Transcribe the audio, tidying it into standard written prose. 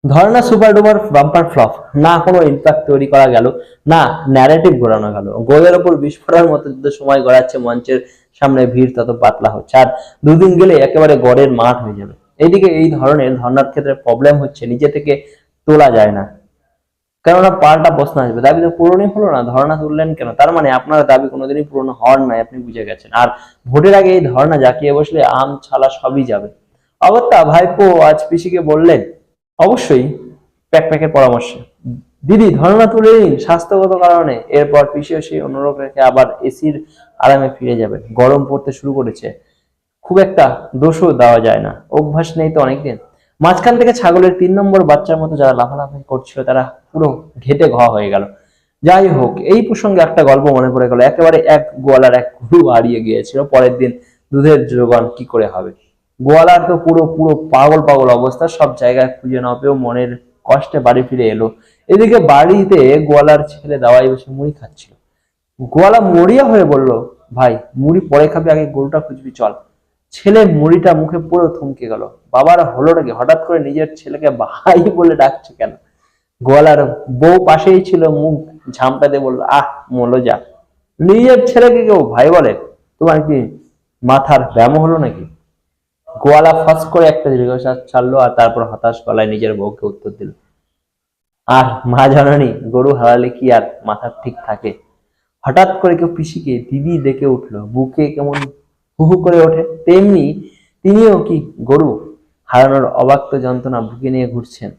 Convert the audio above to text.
ধর্ণা super duper bumper flop, না কোনো ইম্প্যাক্ট তৈরি করা গেল, না ন্যারেটিভ ঘোরানো গেল। গোলের ওপর বিস্ফোরণের মতো যত সময় গড়াচ্ছে মঞ্চের সামনে ভিড় তত পাতলা হচ্ছে, আর দুদিন গেলে একেবারে গড়ের মাঠ হয়ে যাবে। এইদিকে এই ধরনের ধর্ণার ক্ষেত্রে প্রবলেম হচ্ছে নিজে থেকে তোলা যায় না, কেননা পাল্টা প্রশ্ন আসবে, দাবি তো পূরণই হলো না, ধর্ণা তুললেন কেন? তার মানে আপনার দাবি কোনোদিনই পূরণ হওয়ার নাই, আপনি বুঝে গেছেন। আর ভোটের আগে এই ধর্ণা জাকিয়ে বসলে আম ছালা সবই যাবে। অগত্যা ভাইপো আজ পিসিকে বললেন, অবশ্যই প্যাকের পরামর্শে, দিদি ধর্ণা তুলে নিন স্বাস্থ্যগত কারণে। এরপর পিসিও সেই অনুরোধ রেখে আবার এসির আরামে ফিরে যাবেন। গরম পড়তে শুরু করেছে, খুব একটা দোষও দেওয়া যায় না, অভ্যাস নেই তো অনেকদিন। মাঝখান থেকে ছাগলের 3 নম্বর বাচ্চার মতো যারা লাফালাফি করছিল তারা পুরো ঘেটে ঘ হয়ে গেল। যাই হোক, এই প্রসঙ্গে একটা গল্প মনে পড়ে গেল। একেবারে এক গোয়ালার এক গরু হারিয়ে গিয়েছিল, পরের দিন দুধের যোগান কি করে হবে। গোয়ালার তো পুরো পুরো পাগল পাগল অবস্থা, সব জায়গায় খুঁজে না পেয়েও মনের কষ্টে বাড়ি ফিরে এলো। এদিকে বাড়িতে গোয়ালার ছেলে দাওয়াই বসে মুড়ি খাচ্ছিল। গোয়ালা মরিয়া হয়ে বলল, ভাই মুড়ি পরে খাবি, আগে গরুটা খুঁজবি চল। ছেলে মুড়িটা মুখে পুরো থমকে গেল। বাবার হলোটা কি, হঠাৎ করে নিজের ছেলেকে ভাই বলে ডাকছে কেন? গোয়ালার বউ পাশেই ছিল, মুখ ঝামটাতে বলল, আহ মলো যা, নিজের ছেলেকে কেউ ভাই বলে? তোমার কি মাথার ব্যায়াম হলো নাকি? গোয়ালা ফস করে একটা দীর্ঘশ্বাস ছাড়লো, আর তারপর হতাশ গলায় নিজের বউকে উত্তর দিল, আর মা জননী, গরু হারালে কি আর মাথার ঠিক থাকে? হঠাৎ করে কেউ পিসিকে দিদি ডেকে উঠলো, বুকে কেমন হু হু করে ওঠে। তেমনি তিনিও কি গরু হারানোর অবাক্ত যন্ত্রণা বুকে নিয়ে ঘুরছেন।